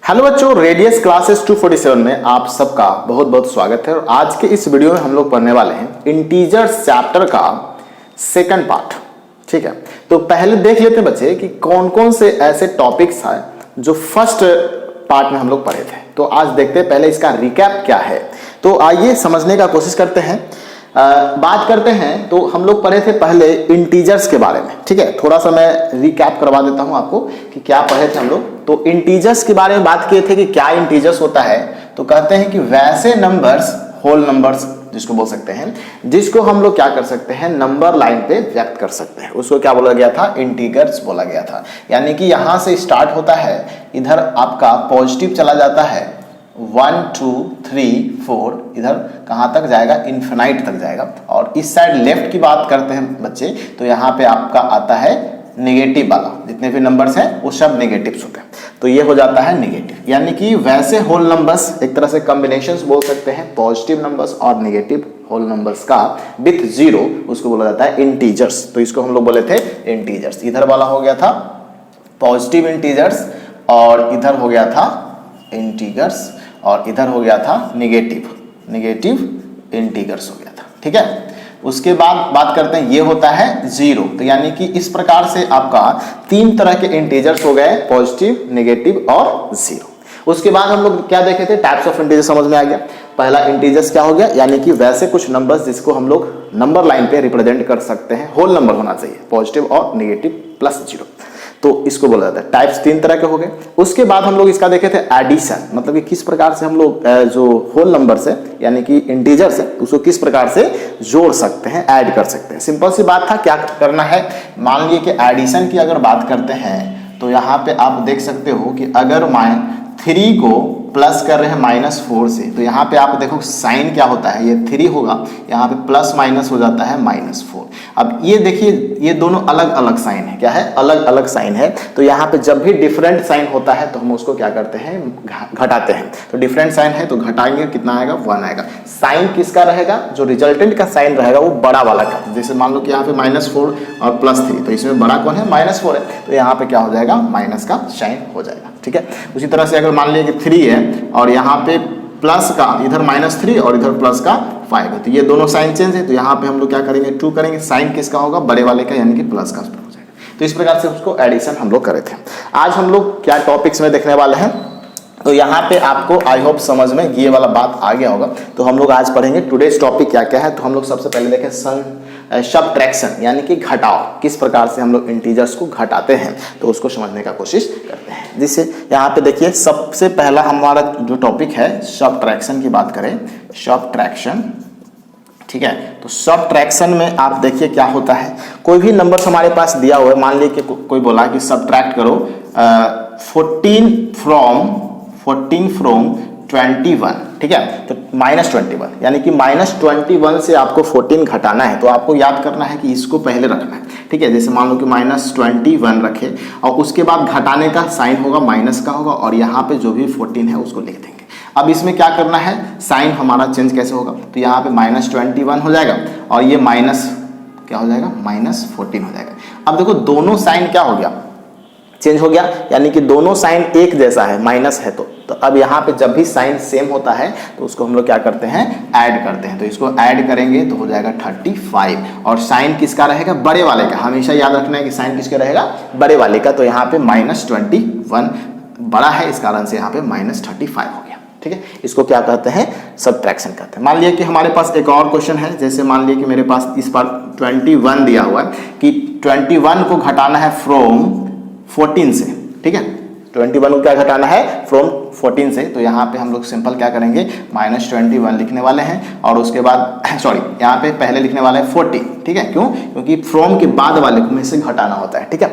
Hello बच्चों, radius classes 247 में आप सबका बहुत बहुत स्वागत है। और आज के इस वीडियो में हम लोग पढ़ने वाले हैं इंटीजर्स चैप्टर का सेकंड पार्ट। ठीक है, तो पहले देख लेते हैं बच्चे कि कौन कौन से ऐसे टॉपिक्स हैं जो फर्स्ट पार्ट में हम लोग पढ़े थे। तो आज देखते हैं पहले इसका रिकैप क्या है। तो आइए समझने का कोशिश करते हैं। बात करते हैं तो हम लोग पढ़े थे पहले इंटीजर्स के बारे में। ठीक है, थोड़ा सा मैं रिकैप करवा देता हूं आपको कि क्या पढ़े थे हम लोग। तो इंटीजर्स के बारे में बात किए थे कि क्या इंटीजर्स होता है। तो कहते हैं कि वैसे नंबर्स, होल नंबर्स जिसको बोल सकते हैं, जिसको हम लोग क्या कर सकते हैं, नंबर लाइन पे व्यक्त कर सकते हैं, उसको क्या बोला गया था, इंटीजर्स बोला गया था। यानी कि यहां से स्टार्ट होता है, इधर आपका पॉजिटिव चला जाता है 1 2 3 4, इधर कहां तक जाएगा, इन्फिनाइट तक जाएगा। और इस साइड लेफ्ट की बात करते हैं बच्चे, तो यहाँ पे आपका आता है नेगेटिव वाला। जितने भी नंबर्स हैं वो सब नेगेटिव्स होते हैं, तो ये हो जाता है नेगेटिव। यानी कि वैसे होल नंबर्स, एक तरह से कॉम्बिनेशंस बोल सकते हैं, पॉजिटिव नंबर्स और नेगेटिव होल नंबर्स का विथ जीरो, उसको बोला जाता है इंटीजर्स। तो इसको हम लोग बोले थे इंटीजर्स। इधर वाला हो गया था पॉजिटिव इंटीजर्स, और इधर हो गया था इंटीजर्स, और इधर हो गया था नेगेटिव इंटीजर्स हो गया था। ठीक है, उसके बाद बात करते हैं, ये होता है जीरो। तो यानी कि इस प्रकार से आपका तीन तरह के इंटीजर्स हो गए, पॉजिटिव, नेगेटिव और जीरो। उसके बाद हम लोग क्या देखे थे, टाइप्स ऑफ इंटीजर समझ में आ गया। पहला इंटीजर्स क्या हो गया, यानी कि वैसे कुछ नंबर्स जिसको हम लोग नंबर लाइन पे रिप्रेजेंट कर सकते हैं, होल नंबर होना चाहिए, पॉजिटिव और नेगेटिव प्लस जीरो, तो इसको बोला जाता है। टाइप्स तीन तरह के हो गए। उसके बाद हम लोग इसका देखे थे एडिशन, मतलब कि किस प्रकार से हम लोग जो होल नंबर से यानी कि इंटीजर से उसको किस प्रकार से जोड़ सकते हैं, ऐड कर सकते हैं। सिंपल सी बात था, क्या करना है, मान लीजिए कि एडिशन की अगर बात करते हैं तो यहाँ पे आप देख सकते हो कि अगर 3 को प्लस कर रहे हैं -4 से, तो यहाँ पे आप देखो साइन क्या होता है, ये 3 होगा, यहाँ पे प्लस माइनस हो जाता है -4। अब ये देखिए, ये दोनों अलग अलग साइन है, क्या है, अलग अलग साइन है। तो यहाँ पे जब भी डिफरेंट साइन होता है तो हम उसको क्या करते हैं, घटाते हैं। तो डिफरेंट साइन है तो घटाएंगे, कितना आएगा, 1 आएगा। साइन किसका रहेगा, जो रिजल्टेंट का साइन रहेगा वो बड़ा वाला का। जैसे मान लो कि यहाँ पे -4 और +3, तो इसमें बड़ा कौन है, -4 है, तो यहाँ पे क्या हो जाएगा, माइनस का साइन हो जाएगा। ठीक है, उसी तरह से अगर मान लिया कि 3 है और यहाँ पे प्लस का, इधर -3 और इधर प्लस का 5 है, तो ये दोनों साइन चेंज है, तो यहाँ पे हम लोग क्या करेंगे, 2 करेंगे। साइन किसका होगा, बड़े वाले का, यानी कि प्लस का हो जाएगा। तो इस प्रकार से उसको एडिशन हम लोग करे थे। आज हम लोग क्या टॉपिक्स में देखने वाले हैं, तो यहाँ पे आपको आई होप समझ में ये वाला बात आ गया होगा। तो हम लोग आज पढ़ेंगे टुडेज टॉपिक क्या क्या है। तो हम लोग सबसे पहले देखें सबट्रैक्शन, यानी कि घटाव, किस प्रकार से हम लोग इंटीजर्स को घटाते हैं, तो उसको समझने का कोशिश करते हैं। जिससे यहाँ पे देखिए, सबसे पहला हमारा जो टॉपिक है सबट्रैक्शन की बात करें, सबट्रैक्शन। ठीक है, तो सबट्रैक्शन में आप देखिए क्या होता है, कोई भी नंबर हमारे पास दिया हुआ है, मान लीजिए कि कोई बोला कि सबट्रैक्ट करो 14 फ्रॉम 21। ठीक है, तो -21, यानी कि -21 से आपको 14 घटाना है, तो आपको याद करना है कि इसको पहले रखना है। ठीक है, जैसे मान लो कि -21 रखे और उसके बाद घटाने का साइन होगा, माइनस का होगा, और यहाँ पे जो भी 14 है उसको लिख देंगे। अब इसमें क्या करना है, साइन हमारा चेंज कैसे होगा, तो यहाँ पे -21 हो जाएगा और ये माइनस क्या हो जाएगा, -14 हो जाएगा। अब देखो दोनों साइन क्या हो गया, चेंज हो गया, यानी कि दोनों साइन एक जैसा है, माइनस है तो अब यहाँ पे जब भी साइन सेम होता है तो उसको हम लोग क्या करते हैं, ऐड करते हैं। तो इसको ऐड करेंगे तो हो जाएगा 35, और साइन किसका रहेगा, बड़े वाले का। हमेशा याद रखना है कि साइन किसका रहेगा, बड़े वाले का। तो यहाँ पे -21 बड़ा है, इस कारण से यहाँ पे -35 हो गया। ठीक है, इसको क्या कहते हैं, सबट्रैक्शन कहते हैं। मान लिया कि हमारे पास एक और क्वेश्चन है, जैसे मान लिया कि मेरे पास इस बार 21 दिया हुआ है कि 21 को घटाना है फ्रॉम 14 से। ठीक है, 21 को क्या घटाना है, फ्रॉम 14 से। तो यहाँ पे हम लोग सिंपल क्या करेंगे, -21 लिखने वाले हैं, और उसके बाद सॉरी, यहाँ पे पहले लिखने वाले हैं 14। ठीक है, क्यों, क्योंकि फ्रॉम के बाद वाले को में से घटाना होता है। ठीक है,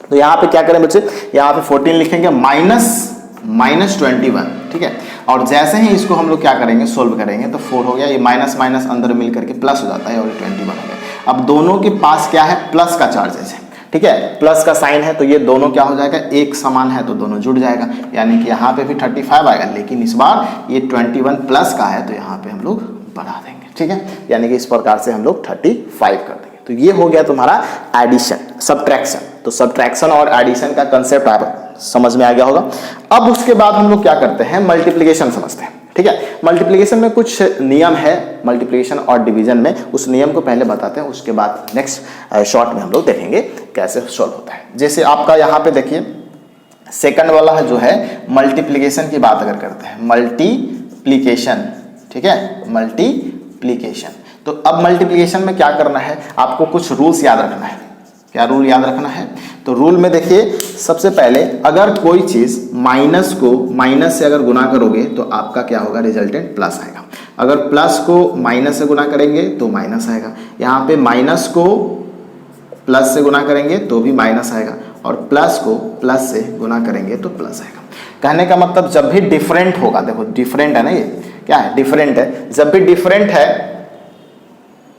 तो यहाँ पे क्या करें बच्चे, यहाँ पे 14 लिखेंगे -21। ठीक है, और जैसे ही इसको हम लोग क्या करेंगे, सोल्व करेंगे, तो 4 हो गया, ये माइनस माइनस अंदर मिल करके प्लस हो जाता है, और 21 हो गया। अब दोनों के पास क्या है, प्लस का चार्जेस है। ठीक है, प्लस का साइन है, तो ये दोनों क्या हो जाएगा, एक समान है, तो दोनों जुड़ जाएगा, यानी कि यहाँ पे भी 35 आएगा, लेकिन इस बार ये 21 प्लस का है, तो यहाँ पे हम लोग बढ़ा देंगे। ठीक है, यानी कि इस प्रकार से हम लोग 35 कर देंगे। तो ये हो गया तुम्हारा एडिशन, सबट्रैक्शन। तो सबट्रैक्शन और एडिशन का कंसेप्ट आप समझ में आ गया होगा। अब उसके बाद हम लोग क्या करते हैं, मल्टीप्लिकेशन समझते हैं। ठीक है, मल्टीप्लिकेशन में कुछ नियम है मल्टीप्लिकेशन और डिवीजन में, उस नियम को पहले बताते हैं, उसके बाद नेक्स्ट शॉर्ट में हम लोग देखेंगे कैसे सॉल्व होता है। जैसे आपका यहाँ पे देखिए सेकंड वाला जो है मल्टीप्लिकेशन की बात अगर करते हैं, मल्टीप्लिकेशन, ठीक है, मल्टीप्लिकेशन। तो अब मल्टीप्लिकेशन में क्या करना है, आपको कुछ रूल्स याद रखना है। क्या रूल याद रखना है, तो रूल में देखिए सबसे पहले अगर कोई चीज माइनस को माइनस से अगर गुना करोगे तो आपका क्या होगा, रिजल्टेंट प्लस आएगा। अगर प्लस को माइनस से गुना करेंगे तो माइनस आएगा। यहाँ पे माइनस को प्लस से गुना करेंगे तो भी माइनस आएगा, और प्लस को प्लस से गुना करेंगे तो प्लस आएगा। कहने का मतलब जब भी डिफरेंट होगा, देखो डिफरेंट है ना, ये क्या है, डिफरेंट है। जब भी डिफरेंट है,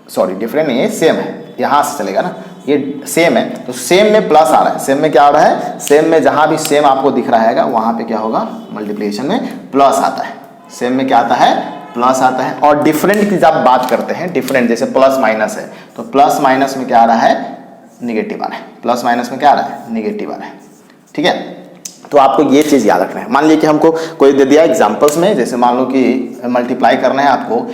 सॉरी डिफरेंट नहीं है, सेम है, यहां से चलेगा ना, ये सेम है तो सेम में प्लस आ रहा है। सेम में क्या आ रहा है, सेम में जहां भी सेम आपको दिख रहा है वहां पे क्या होगा, मल्टीप्लिकेशन में प्लस आता है। सेम में क्या आता है, प्लस आता है। और डिफरेंट की जब बात करते हैं, डिफरेंट जैसे प्लस माइनस है तो प्लस माइनस में क्या आ रहा है, निगेटिव आ रहा है। प्लस माइनस में क्या आ रहा है, निगेटिव आ रहा है। ठीक है, तो आपको ये चीज याद रखना है। मान लीजिए कि हमको कोई दे दिया एग्जांपल्स में, जैसे मान लो कि मल्टीप्लाई करना है आपको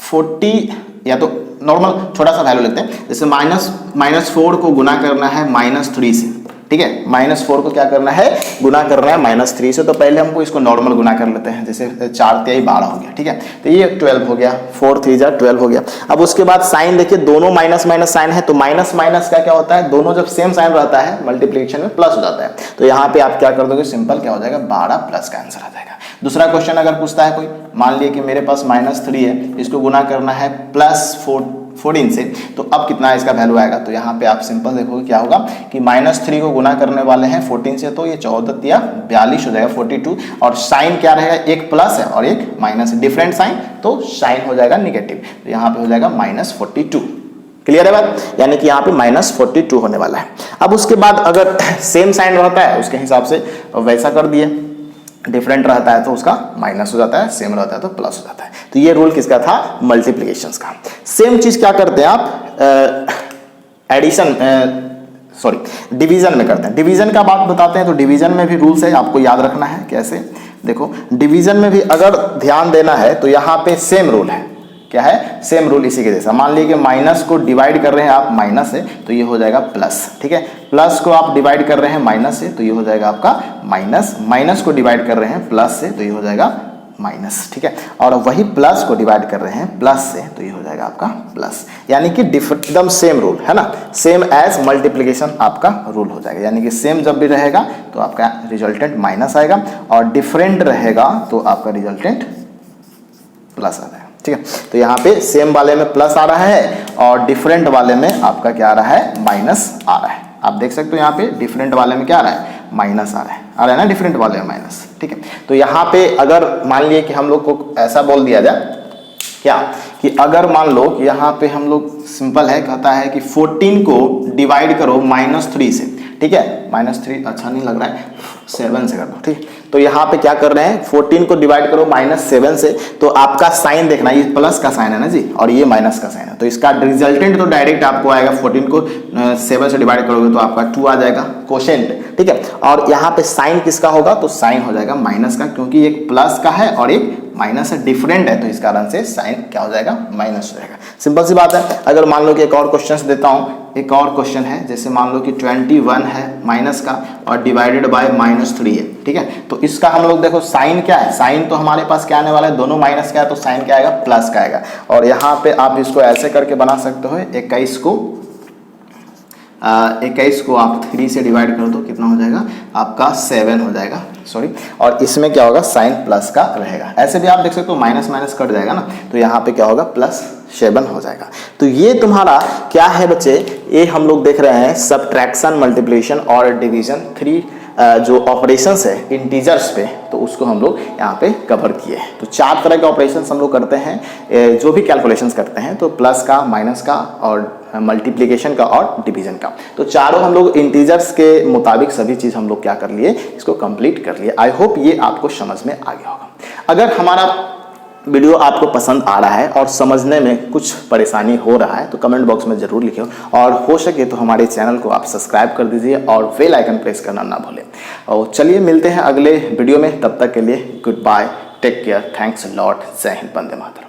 40 या तो नॉर्मल छोटा सा वैल्यू लेते हैं, जैसे -4 को गुना करना है -3 से। ठीक है, -4 को क्या करना है, गुना करना है -3 से। तो पहले हमको इसको नॉर्मल गुना कर लेते हैं, जैसे 4 × 12 हो गया। ठीक है, तो ये 12 हो गया, 4 × 3 = 12 हो गया। अब उसके बाद साइन देखिए, दोनों माइनस माइनस साइन है, तो माइनस माइनस का क्या होता है, दोनों जब सेम साइन रहता है मल्टीप्लिकेशन में प्लस हो जाता है। तो यहाँ पे आप क्या कर दोगे, सिंपल क्या हो जाएगा, 12 प्लस का आंसर आ जाएगा। दूसरा क्वेश्चन अगर पूछता है कोई, मान लिया कि मेरे पास -3 है, इसको गुना करना है +14 से, तो अब कितना इसका वैल्यू आएगा। तो यहाँ पे आप सिंपल देखोगे क्या होगा कि -3 को गुना करने वाले हैं 14 से, तो ये 14 या 42 हो जाएगा, 42। और साइन क्या रहेगा, एक प्लस है और एक माइनस है, डिफरेंट साइन, तो साइन हो जाएगा निगेटिव। तो यहाँ पे हो जाएगा -42। क्लियर है बात, यानी कि यहाँ पे -42 होने वाला है। अब उसके बाद अगर सेम साइन रहता है उसके हिसाब से वैसा कर दिए, डिफरेंट रहता है तो उसका माइनस हो जाता है, सेम रहता है तो प्लस हो जाता है। तो ये रूल किसका था, मल्टीप्लिकेशंस का। सेम चीज क्या करते हैं आप एडिशन, सॉरी डिवीजन में करते हैं। डिवीजन का बात बताते हैं, तो डिवीजन में भी रूल्स है, आपको याद रखना है। कैसे, देखो डिवीजन में भी अगर ध्यान देना है तो यहाँ पे सेम रूल है। क्या है, सेम रूल इसी के जैसा। मान लीजिए कि माइनस को डिवाइड कर रहे हैं आप माइनस से, तो ये हो जाएगा प्लस। ठीक है, प्लस को आप डिवाइड कर रहे हैं माइनस से, तो ये हो जाएगा आपका माइनस। माइनस को डिवाइड कर रहे हैं प्लस से, तो ये हो जाएगा माइनस। ठीक है, और वही प्लस को डिवाइड कर रहे हैं प्लस से, तो ये हो जाएगा आपका प्लस। यानी कि एकदम सेम रूल है ना, सेम एज मल्टीप्लिकेशन आपका रूल हो जाएगा। यानी कि सेम जब भी रहेगा तो आपका रिजल्टेंट माइनस आएगा, और डिफरेंट रहेगा तो आपका रिजल्टेंट प्लस आ जाएगा। ठीक है, तो यहाँ पे सेम वाले में प्लस आ रहा है और डिफरेंट वाले में आपका क्या आ रहा है, माइनस आ रहा है। आप देख सकते हो यहाँ पे डिफरेंट वाले में क्या आ रहा है, माइनस आ रहा है ना, डिफरेंट वाले में माइनस। ठीक है, तो यहाँ पे अगर मान लिए कि हम लोग को ऐसा बोल दिया जाए क्या, कि अगर मान लो कि यहाँ पे हम लोग सिंपल है, कहता है कि 14 को डिवाइड करो -3 से। ठीक है, -3 अच्छा नहीं लग रहा है, 7 से कर दो। ठीक, तो यहाँ पे क्या कर रहे हैं, 14 को डिवाइड करो -7 से, तो आपका साइन देखना, ये प्लस का साइन है ना जी, और ये माइनस का साइन है, तो इसका रिजल्टेंट तो डायरेक्ट आपको आएगा। 14 को 7 से डिवाइड करोगे तो आपका 2 आ जाएगा, कोशेंट। ठीक है, और यहाँ पे साइन किसका होगा, तो साइन हो जाएगा माइनस का, क्योंकि एक प्लस का है और एक माइनस है, डिफरेंट है, तो इस कारण से साइन क्या हो जाएगा, माइनस हो जाएगा। सिंपल सी बात है। अगर मान लो कि एक और क्वेश्चन देता हूँ, एक और क्वेश्चन है, जैसे मान लो कि 21 है माइनस का और डिवाइडेड बाय -3 है। ठीक है, तो इसका हम लोग देखो साइन क्या है, साइन तो हमारे पास क्या आने वाला है, दोनों माइनस का है, तो साइन क्या आएगा, प्लस का आएगा। और यहाँ पे आप इसको ऐसे करके बना सकते हो, 21 को आप 3 से डिवाइड कर दो, कितना हो जाएगा आपका 7 हो जाएगा, सॉरी। और इसमें क्या होगा, साइन प्लस का रहेगा। ऐसे भी आप देख सकते हो माइनस माइनस कट जाएगा ना, तो यहाँ पे क्या होगा, +7 हो जाएगा। तो ये तुम्हारा क्या है बच्चे, ये हम लोग देख रहे हैं सब्ट्रैक्शन, मल्टीप्लिकेशन और डिवीजन 3 जो ऑपरेशंस है इंटीजर्स पे, तो उसको हम लोग यहाँ पे कवर किए हैं। तो 4 तरह के ऑपरेशंस हम लोग करते हैं, जो भी कैलकुलेशंस करते हैं, तो प्लस का, माइनस का और मल्टीप्लिकेशन का और डिवीजन का। तो चारों हम लोग इंटीजर्स के मुताबिक सभी चीज़ हम लोग क्या कर लिए, इसको कंप्लीट कर लिए। आई होप ये आपको समझ में आ गया होगा। अगर हमारा वीडियो आपको पसंद आ रहा है और समझने में कुछ परेशानी हो रहा है तो कमेंट बॉक्स में ज़रूर लिखिए, और हो सके तो हमारे चैनल को आप सब्सक्राइब कर दीजिए और बेल आइकन प्रेस करना ना भूलें। और चलिए मिलते हैं अगले वीडियो में, तब तक के लिए goodbye, take care, thanks a lot, जय हिंद, वंदे मातरम।